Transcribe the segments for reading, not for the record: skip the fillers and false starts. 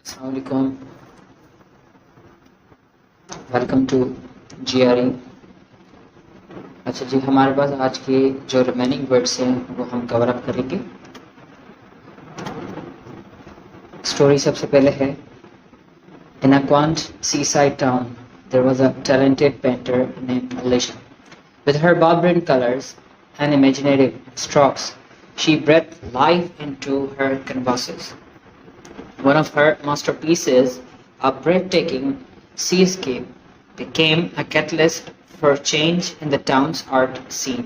अस्सलामुअलैकुम, welcome to GRE। अच्छा जी, हमारे पास आज के जो रिमेनिंग वर्ड्स हैं वो हम कवर अप करेंगे। स्टोरी सबसे पहले है, in a quant seaside town there was a talented painter named Alicia. With her vibrant colors and imaginative strokes, she breathed life into her canvases. One of her masterpieces, a breathtaking seascape, became a catalyst for change in the town's art scene.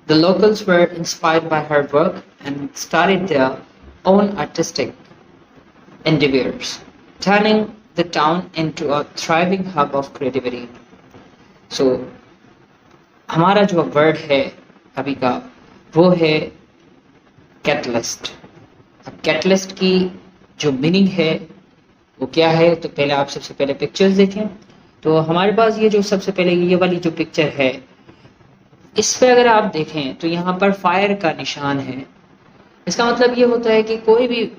The locals were inspired by her work and started their own artistic endeavors, turning the town into a thriving hub of creativity. So, हमारा जो word है अभी का वो है catalyst. अब catalyst की जो मीनिंग है वो क्या है, तो पहले आप सबसे पहले पिक्चर्स देखें। तो हमारे पास ये जो सबसे पहले ये वाली जो पिक्चर है, इस पे अगर आप देखें तो यहाँ पर फायर का निशान है। इसका मतलब ये होता है कि कोई भी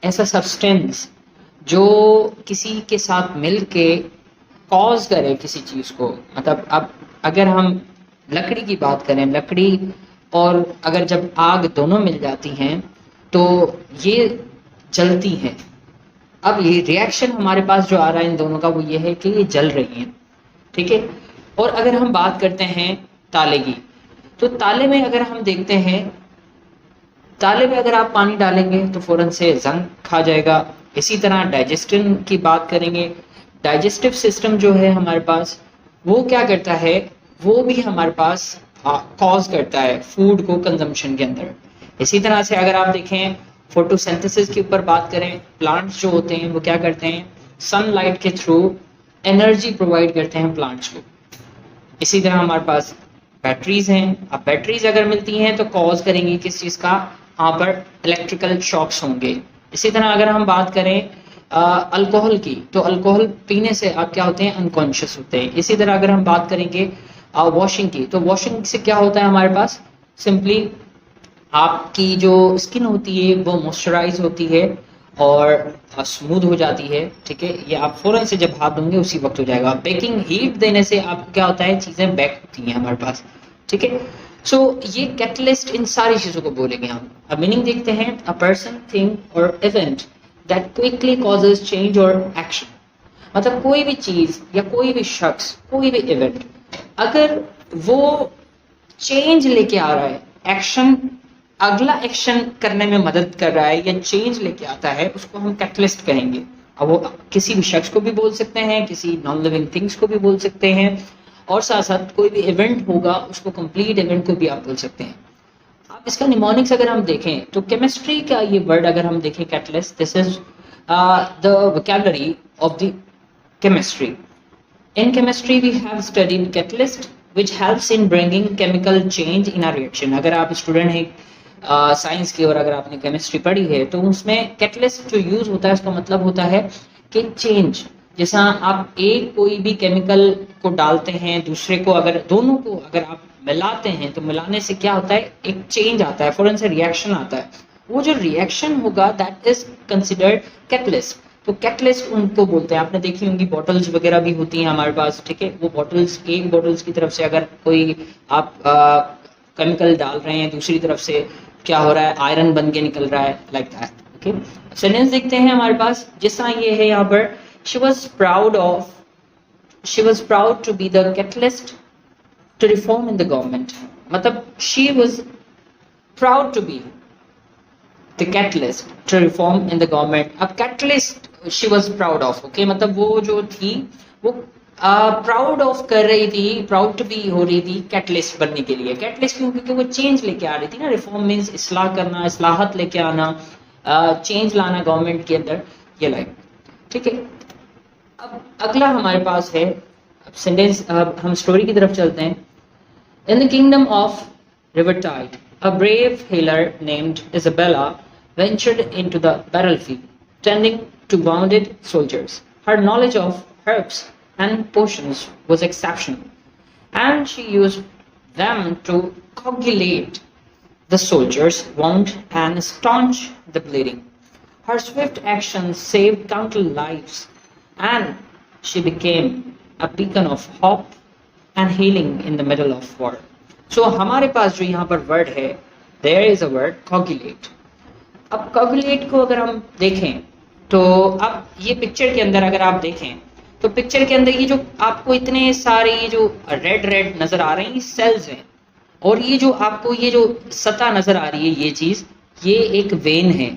ऐसा सब्सटेंस जो किसी के साथ मिल के कॉज करे किसी चीज़ को, मतलब अब अगर हम लकड़ी की बात करें, लकड़ी और अगर जब आग दोनों मिल जाती हैं तो ये जलती हैं। अब ये रिएक्शन हमारे पास जो आ रहा है इन दोनों का वो ये है कि ये जल रही हैं, ठीक है। और अगर हम बात करते हैं ताले की, तो ताले में अगर हम देखते हैं, ताले में अगर आप पानी डालेंगे तो फौरन से जंग खा जाएगा। इसी तरह डाइजेशन की बात करेंगे, डाइजेस्टिव सिस्टम जो है हमारे पास वो क्या करता है, वो भी हमारे पास कॉज करता है फूड को कंजम्पशन के अंदर। इसी तरह से अगर आप देखें फोटोसिंथेसिस के ऊपर बात करें, प्लांट्स जो होते हैं वो क्या करते हैं, सनलाइट के थ्रू एनर्जी प्रोवाइड करते हैं प्लांट्स को। इसी तरह हमारे पास बैटरीज हैं। अब बैटरीज अगर मिलती हैं तो कॉज करेंगी किस चीज़ का, वहाँ पर इलेक्ट्रिकल शॉक्स होंगे। इसी तरह अगर हम बात करें अल्कोहल की, तो अल्कोहल पीने से आप क्या होते हैं, अनकॉन्शियस होते हैं। इसी तरह अगर हम बात करेंगे वॉशिंग की, तो वॉशिंग से क्या होता है हमारे पास, सिंपली आपकी जो स्किन होती है वो मॉइस्चराइज होती है और स्मूथ हो जाती है, ठीक है। ये आप फौरन से जब हाथ धोंगे उसी वक्त हो जाएगा। बेकिंग हीट देने से आपको क्या होता है, चीज़ें बेक होती हैं हमारे पास, ठीक है। सो ये कैटलिस्ट इन सारी चीज़ों को बोलेंगे हम। अब मीनिंग देखते हैं, अ पर्सन, थिंग और event that quickly causes change और एक्शन। मतलब कोई भी चीज़ या कोई भी शख्स, कोई भी इवेंट अगर वो चेंज लेके आ रहा है, एक्शन, अगला एक्शन करने में मदद कर रहा है या चेंज लेके आता है, उसको हम कैटलिस्ट कहेंगे। अब वो किसी भी शख्स को भी बोल सकते हैं, किसी नॉन लिविंग थिंग्स को भी बोल सकते हैं, और साथ साथ कोई भी इवेंट होगा उसको कंप्लीट इवेंट को भी आप बोल सकते हैं। अब इसका निमोनिक्स अगर हम देखें तो केमिस्ट्री का ये वर्ड अगर हम देखें catalyst, this is the vocabulary of the chemistry. In chemistry, we have studied catalyst, which helps in bringing chemical change in a reaction. अगर आप स्टूडेंट हैं साइंस की और अगर आपने केमिस्ट्री पढ़ी है तो उसमें कैटलिस्ट जो यूज होता है उसका मतलब होता है कि चेंज। जैसा आप एक कोई भी केमिकल को डालते हैं, दूसरे को अगर दोनों को अगर आप मिलाते हैं तो मिलाने से क्या होता है, एक चेंज आता है, फौरन से रिएक्शन आता है। वो जो रिएक्शन होगा दैट इज कंसिडर्ड कैटलिस्ट। तो कैटलिस्ट उनको बोलते हैं। आपने देखी होंगी बॉटल्स वगैरह भी होती हैं हमारे पास, ठीक है। वो बॉटल्स, एक बॉटल्स की तरफ से अगर कोई आप केमिकल डाल रहे हैं, दूसरी तरफ से क्या हो रहा है, आयरन बन के निकल रहा है, लाइक दैट, ओके। सेंटेंस देखते हैं हमारे पास, जिस तरह ये है यहाँ पर, she was proud to be the catalyst to reform in the government. मतलब she was proud to be the catalyst to reform in the government. अब catalyst she was proud of, okay, मतलब वो जो थी वो प्राउड ऑफ कर रही थी, प्राउड टू बी हो रही थी कैटलिस्ट बनने के लिए। कैटलिस्ट क्यों, क्योंकि वो चेंज लेके आ रही थी ना। रिफॉर्म मीन्स इस्लाह करना, इस्लाहत लेके आना, चेंज लाना गवर्नमेंट के अंदर, ये लाइक, ठीक है। अब अगला हमारे पास है, अब सेंटेंस, हम स्टोरी की तरफ चलते हैं। In the kingdom of rivertide, a brave healer named Isabella ventured into the battlefield, tending to wounded soldiers. Her knowledge of herbs and potions was exceptional, and she used them to coagulate the soldiers' wound and staunch the bleeding. Her swift actions saved countless lives, and she became a beacon of hope and healing in the middle of war. So हमारे पास जो यहाँ पर word है, there is a word coagulate. अब coagulate को अगर हम देखें तो अब ये पिक्चर के अंदर अगर आप देखें तो पिक्चर के अंदर ये जो आपको इतने सारे ये जो रेड रेड नजर आ रहे हैं ये सेल्स हैं, और ये जो आपको ये जो सतह नजर आ रही है ये चीज, ये एक वेन है,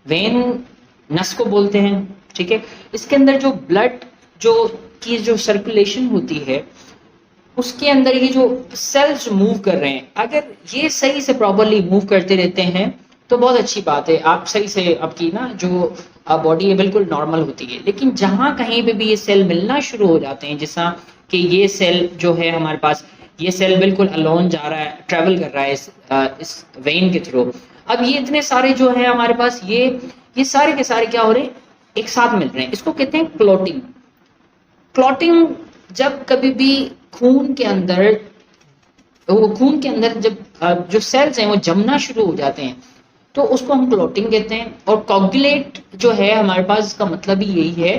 वेन नस को बोलते हैं, ठीक है। इसके अंदर जो ब्लड जो की जो सर्कुलेशन होती है उसके अंदर ये जो सेल्स मूव कर रहे हैं, अगर ये सही से प्रॉपरली मूव करते रहते हैं तो बहुत अच्छी बात है, आप सही से आपकी ना जो बॉडी है बिल्कुल नॉर्मल होती है। लेकिन जहां कहीं पे भी ये सेल मिलना शुरू हो जाते हैं, जैसा कि ये सेल जो है हमारे पास, ये सेल बिल्कुल अलोन जा रहा है, ट्रेवल कर रहा है इस वेन के थ्रू। अब ये इतने सारे जो है हमारे पास ये सारे के सारे क्या हो रहे हैं, एक साथ मिल रहे हैं, इसको कहते हैं क्लॉटिंग। क्लॉटिंग जब कभी भी खून के अंदर जब जो सेल्स हैं वो जमना शुरू हो जाते हैं तो उसको हम क्लॉटिंग कहते हैं। और कोगुलेट जो है हमारे पास, इसका मतलब ही यही है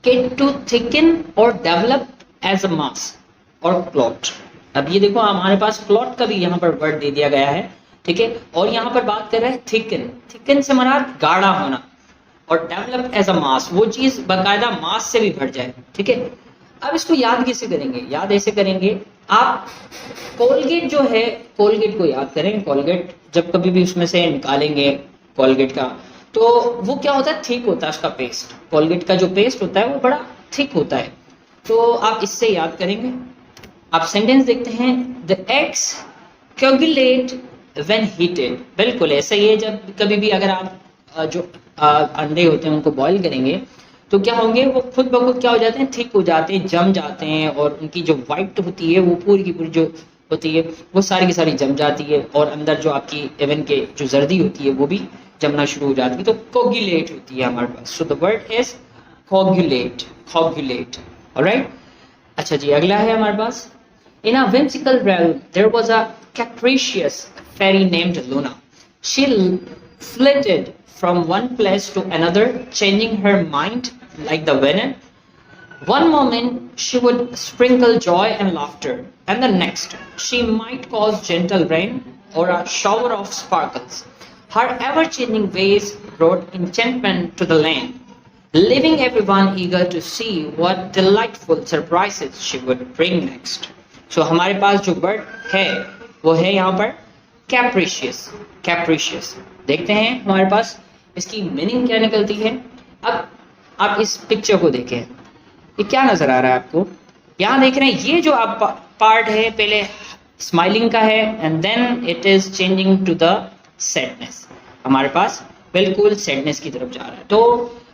कि टू थिकन और डेवलप एज अ मास और क्लॉट। अब ये देखो हमारे पास क्लॉट का भी यहाँ पर वर्ड दे दिया गया है, ठीक है। और यहाँ पर बात कर रहे हैं थिकन, थिकन से मराद गाढ़ा होना, और डेवलप एज अ मास, वो चीज बाकायदा मास से भी बढ़ जाए, ठीक है। अब इसको याद कैसे करेंगे, याद ऐसे करेंगे, आप कोलगेट जो है, कोलगेट को याद करें, कोलगेट जब कभी भी उसमें से निकालेंगे कोलगेट का तो वो क्या होता है, थिक होता है उसका पेस्ट, कोलगेट का जो पेस्ट होता है वो बड़ा थिक होता है। तो आप इससे याद करेंगे। आप सेंटेंस देखते हैं, the eggs coagulate when heated, बिल्कुल ऐसा ही है। जब कभी भी अगर आप जो अंडे होते हैं उनको बॉईल करेंगे तो क्या होंगे, वो खुद ब खुद क्या हो जाते हैं, थिक हो जाते हैं, जम जाते हैं, और उनकी जो वाइट होती है वो पूरी की पूरी जो होती है वो सारी की सारी जम जाती है, और अंदर जो आपकी एवन के जो जर्दी होती है वो भी जमना शुरू हो जाती है, तो कोगुलेट होती है हमारे पास। So the word is coagulate, coagulate, alright. अच्छा जी, अगला है हमारे पास, इन अ whimsical realm there was a capricious fairy named Luna. She flitted from one place to another, changing her mind like the wind. One moment she would sprinkle joy and laughter, and the next she might cause gentle rain or a shower of sparkles. Her ever-changing ways brought enchantment to the land, leaving everyone eager to see what delightful surprises she would bring next. So हमारे पास जो word है वो है यहाँ पर capricious, capricious। देखते हैं हमारे पास इसकी मीनिंग क्या निकलती है। अब आप इस पिक्चर को देखें, ये क्या नजर आ रहा है आपको, यहाँ देख रहे हैं ये जो आप पार्ट है पहले स्माइलिंग का है, and then it is changing to the sadness, हमारे पास बिल्कुल सैडनेस की तरफ जा रहा है। तो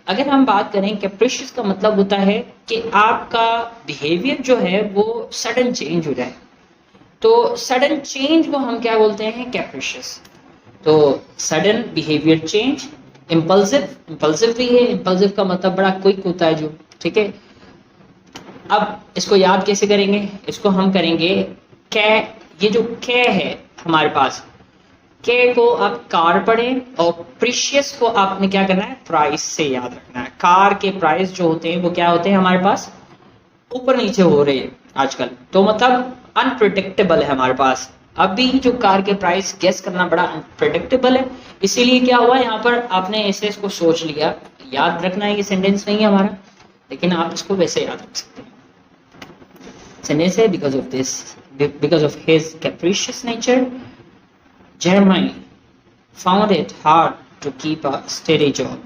अगर हम बात करें कैप्रिशियस का मतलब होता है कि आपका बिहेवियर जो है वो सडन चेंज हो जाए, तो सडन चेंज को हम क्या बोलते हैं, कैप्रिशियस। तो sudden behaviour change, impulsive, impulsive भी है, इम्पल्सिव का मतलब बड़ा क्विक होता है जो, ठीक है। अब इसको याद कैसे करेंगे, इसको हम करेंगे कै, ये जो कै है हमारे पास, कै को आप कार पढ़ें और प्रीशियस को आपने क्या करना है, प्राइस से याद रखना है। कार के प्राइस जो होते हैं वो क्या होते हैं हमारे पास, ऊपर नीचे हो रहे हैं आजकल, तो मतलब अनप्रिडिक्टेबल है हमारे पास। अभी जो कार के प्राइस गेस करना बड़ा अनप्रिडिक्टेबल है, इसीलिए क्या हुआ यहाँ पर आपने ऐसे इसको सोच लिया, याद रखना है, ये सेंटेंस नहीं है हमारा, लेकिन आप इसको वैसे याद रख सकते हैं। सेंटेंस है, because of his capricious nature, Jeremiah found it hard to keep a steady job.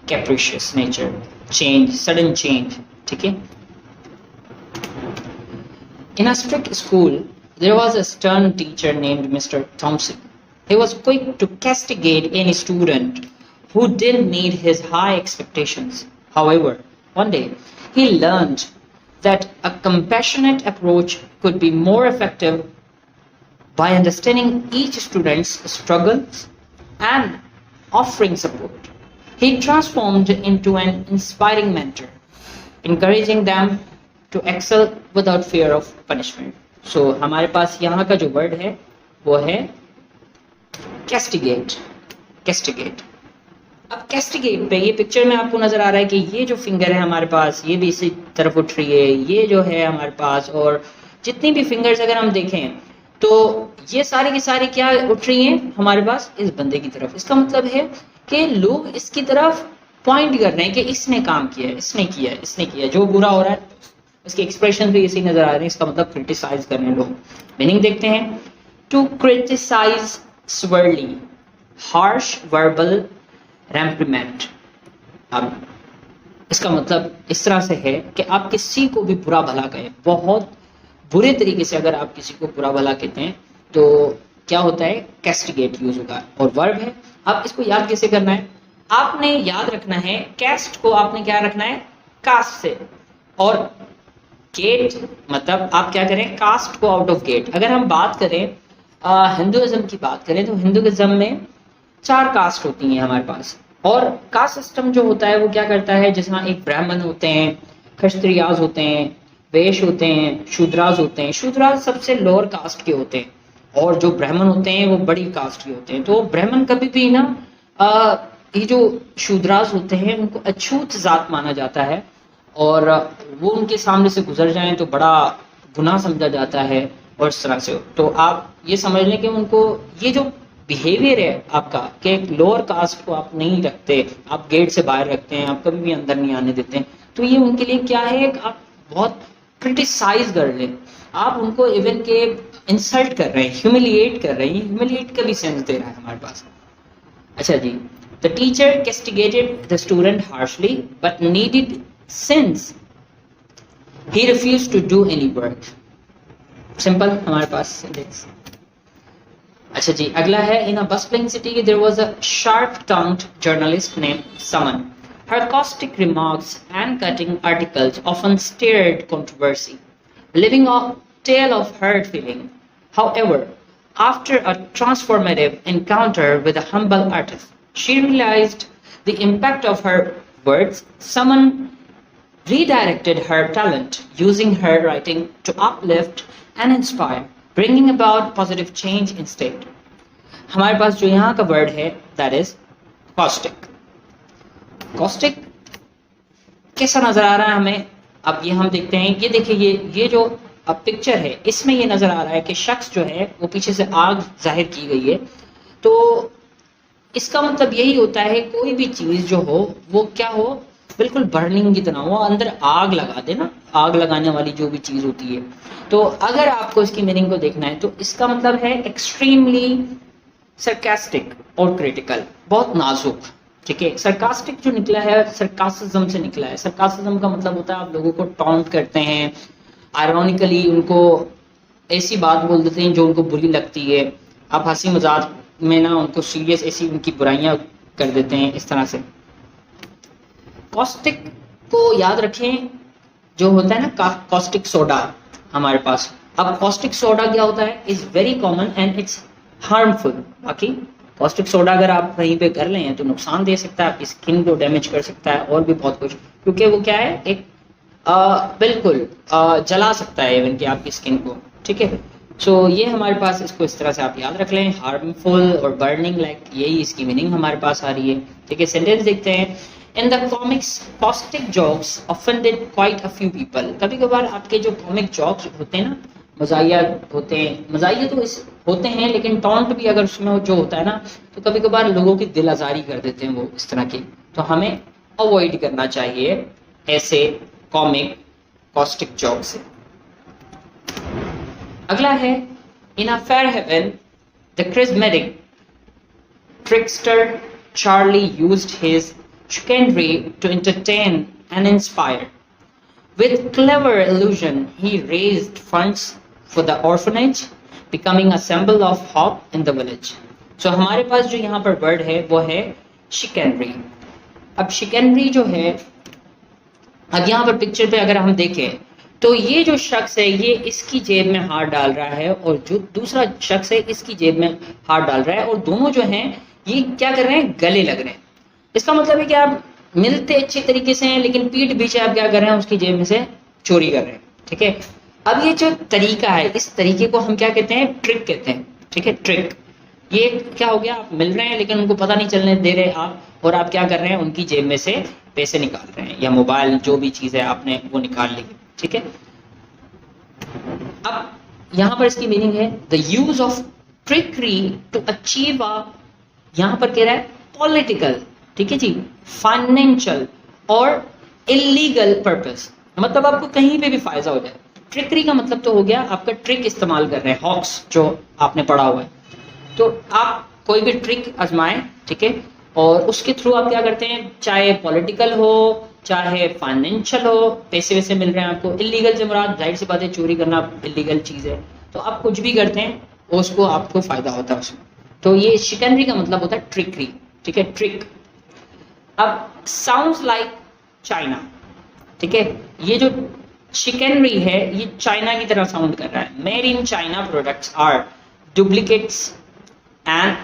Capricious nature, change, sudden change, ठीक है। In a strict school, there was a stern teacher named Mr. Thompson. He was quick to castigate any student who didn't meet his high expectations. However, one day he learned that a compassionate approach could be more effective by understanding each student's struggles and offering support. He transformed into an inspiring mentor, encouraging them to excel without fear of punishment. So हमारे पास यहाँ का जो word है वो है castigate, castigate, अब कैस्टिगेट पे ये पिक्चर में आपको नजर आ रहा है कि ये जो फिंगर है हमारे पास ये भी इसी तरफ उठ रही है, ये जो है हमारे पास, और जितनी भी फिंगर्स अगर हम देखें तो ये सारी की सारी क्या उठ रही हैं हमारे पास, इस बंदे की तरफ। इसका मतलब है कि लोग इसकी तरफ पॉइंट कर रहे हैं कि इसने काम किया है, इसने किया है, इसने किया है। जो बुरा हो रहा है उसके एक्सप्रेशन भी इसी नजर आ रहे हैं, इसका मतलब क्रिटिसाइज कर रहे हैं लोग। मीनिंग देखते हैं, टू क्रिटिसाइज स्वर्ली, हार्श वर्बल रेम्प्रीमेंट। अब इसका मतलब इस तरह से है कि आप किसी को भी बुरा भला कहें, बहुत बुरे तरीके से अगर आप किसी को बुरा भला कहते हैं तो क्या होता है, कैस्टिगेट यूज होगा और वर्ब है। अब इसको याद कैसे करना है, आपने याद रखना है कैस्ट को आपने क्या रखना है, कास्ट से, और गेट मतलब आप क्या करें, कास्ट को आउट ऑफ गेट। अगर हम बात करें हिंदुइज्म की बात करें तो हिंदुइज्म में 4 कास्ट होती हैं हमारे पास, और कास्ट सिस्टम जो होता है वो क्या करता है, जैसे एक ब्राह्मण होते हैं, क्षत्रियाज होते हैं, वैश्य होते हैं, शूद्राज होते हैं। शूद्राज सबसे लोअर कास्ट के होते हैं और जो ब्राह्मण होते हैं वो बड़ी कास्ट के होते हैं। तो ब्राह्मण कभी भी ना ये जो शूद्राज होते हैं उनको अछूत जात माना जाता है, और वो उनके सामने से गुजर जाएं तो बड़ा गुनाह समझा जाता है और इस तरह से। तो आप ये समझ लें कि उनको ये जो बिहेवियर है आपका कि एक लोअर कास्ट को आप नहीं रखते, आप गेट से बाहर रखते हैं, आप कभी भी अंदर नहीं आने देते हैं, तो ये उनके लिए क्या है, आप बहुत क्रिटिसाइज कर रहे हैं, आप उनको इवन के इंसल्ट कर रहे हैं, ह्यूमिलिएट कर रहे हैं। ह्यूमिलिएट का भी सेंस दे रहा है हमारे पास। अच्छा जी, the teacher castigated the student harshly but needed since he refused to do any work. Simple हमारे पास सेंटेंस। अच्छा जी, अगला है, in a bustling city there was a sharp tongued journalist named समन. Her caustic remarks and cutting articles often stirred controversy, leaving a tale of hurt feeling. However, after a transformative encounter with a humble artist, she realized the impact of her words. Someone redirected her talent, using her writing to uplift and inspire, bringing about positive change instead. हमारे पास जो यहाँ का word है that is caustic. Caustic कैसा नजर आ रहा है हमें, अब ये हम देखते हैं। ये देखिए ये जो अब पिक्चर है इसमें ये नजर आ रहा है कि शख्स जो है वो पीछे से आग जाहिर की गई है। तो इसका मतलब यही होता है कोई भी चीज जो हो वो क्या हो, बिल्कुल बर्निंग की तरह, वो अंदर आग लगा दे ना, आग लगाने वाली जो भी चीज होती है। तो अगर आपको इसकी मीनिंग को देखना है तो इसका मतलब है एक्सट्रीमली सरकास्टिक और क्रिटिकल, बहुत नाजुक। ठीक है, सरकास्टिक जो निकला है सरकासिज्म से निकला है। सरकासिज्म का मतलब होता है आप लोगों को टॉन्ट करते हैं, आयरॉनिकली उनको ऐसी बात बोल देते हैं जो उनको बुरी लगती है, आप हंसी मजाक में ना उनको सीरियस ऐसी उनकी बुराइयां कर देते हैं, इस तरह से। कॉस्टिक को याद रखें, जो होता है ना कॉस्टिक सोडा हमारे पास। अब कॉस्टिक सोडा क्या होता है, is very common and it's harmful. बाकी कॉस्टिक सोडा अगर आप कहीं पे कर लें तो नुकसान दे सकता है, आपकी स्किन को डैमेज कर सकता है और भी बहुत कुछ, क्योंकि वो क्या है एक बिल्कुल जला सकता है इवन कि आपकी स्किन को। ठीक है, सो ये हमारे पास इसको इस तरह से आप याद रख लें, हार्मफुल और बर्निंग, लाइक यही इसकी मीनिंग हमारे पास आ रही है। ठीक है, सेंटेंस देखते हैं। In the comics caustic jokes offended quite a few people. कभी कभार आपके जो कॉमिक जोक्स होते हैं ना, मजाहिया होते हैं, मजाहिया तो इस होते हैं लेकिन टॉन्ट भी अगर उसमें जो होता है ना तो कभी कभार लोगों की दिल आजारी कर देते हैं वो इस तरह की, तो हमें अवॉइड करना चाहिए ऐसे कॉमिक कॉस्टिक जोक से। अगला है, in a fair haven the charismatic trickster Charlie used his chicanery to entertain and inspire. With clever illusion, he raised funds for the orphanage, becoming a symbol of hope in the village. So हमारे पास जो यहाँ पर word है वो है chicanery. अब chicanery जो है, अब यहाँ पर पिक्चर पे अगर हम देखें तो ये जो शख्स है ये इसकी जेब में हाथ डाल रहा है और जो दूसरा शख्स है इसकी जेब में हाथ डाल रहा है, और दोनों जो हैं ये क्या कर रहे हैं, गले लग रहे हैं। इसका मतलब है कि आप मिलते अच्छे तरीके से हैं लेकिन पीठ पीछे आप क्या कर रहे हैं, उसकी जेब में से चोरी कर रहे हैं। ठीक है, अब ये जो तरीका है इस तरीके को हम क्या कहते हैं, ट्रिक कहते हैं। ठीक है, ट्रिक। ये क्या हो गया, आप मिल रहे हैं लेकिन उनको पता नहीं चलने दे रहे आप, और आप क्या कर रहे हैं, उनकी जेब में से पैसे निकाल रहे हैं, या मोबाइल जो भी चीज़ है आपने वो निकाल ली, ठीक है। अब यहाँ पर इसकी मीनिंग है the use of trickery to achieve a, यहाँ पर कह रहा है पॉलिटिकल, ठीक है जी, फाइनेंशियल और इलीगल पर्पस, मतलब आपको कहीं पे भी फायदा हो जाए। ट्रिकरी का मतलब तो हो गया आपका ट्रिक इस्तेमाल कर रहे हैं, हॉक्स जो आपने पढ़ा हुआ है, तो आप कोई भी ट्रिक आजमाएं, ठीक है, और उसके थ्रू आप क्या करते हैं, चाहे पॉलिटिकल हो चाहे फाइनेंशियल हो, पैसे वैसे मिल रहे हैं आपको। इलीगल से मुराद जाहिर सी बात है चोरी करना इलीगल चीज है, तो आप कुछ भी करते हैं उसको आपको फायदा होता है उसमें, तो ये शिकनरी का मतलब होता है ट्रिकरी, ठीक है, ट्रिक। अब साउंड्स लाइक चाइना, ठीक है, ये जो शिकनरी है ये चाइना की तरह साउंड कर रहा है। Made in China products are duplicates and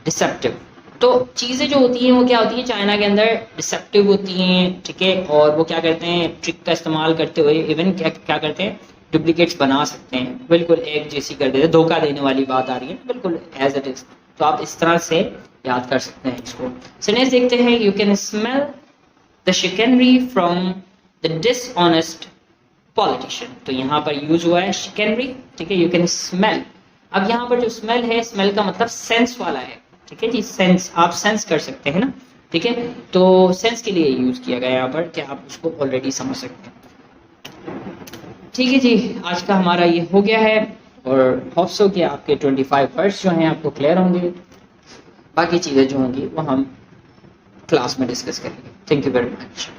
deceptive, तो चीज़ें जो होती हैं वो क्या होती हैं, चाइना के अंदर डिसेप्टिव होती हैं, ठीक है, और वो क्या करते हैं, ट्रिक का इस्तेमाल करते हुए इवन क्या करते हैं, डुप्लीकेट्स बना सकते हैं, बिल्कुल एक जैसी कर देते हैं, धोखा देने वाली बात आ रही है, बिल्कुल एज इट इज, तो आप इस तरह से याद कर सकते हैं इसको। सो नेक्स्ट देखते हैं, you can smell the chicanery from the dishonest politician, तो यहाँ पर यूज हुआ है शिकनरी, ठीक है, यू कैन स्मेल। अब यहाँ पर जो स्मेल है, स्मेल का मतलब सेंस वाला है, ठीक है जी, सेंस, आप सेंस कर सकते हैं ना, ठीक है, तो सेंस के लिए यूज किया गया यहाँ पर कि आप उसको ऑलरेडी समझ सकते हैं। ठीक है जी, आज का हमारा ये हो गया है, और होप सो कि आपके 25 वर्ड्स जो हैं आपको क्लियर होंगे, बाकी चीज़ें जो होंगी वो हम क्लास में डिस्कस करेंगे। Thank you very much.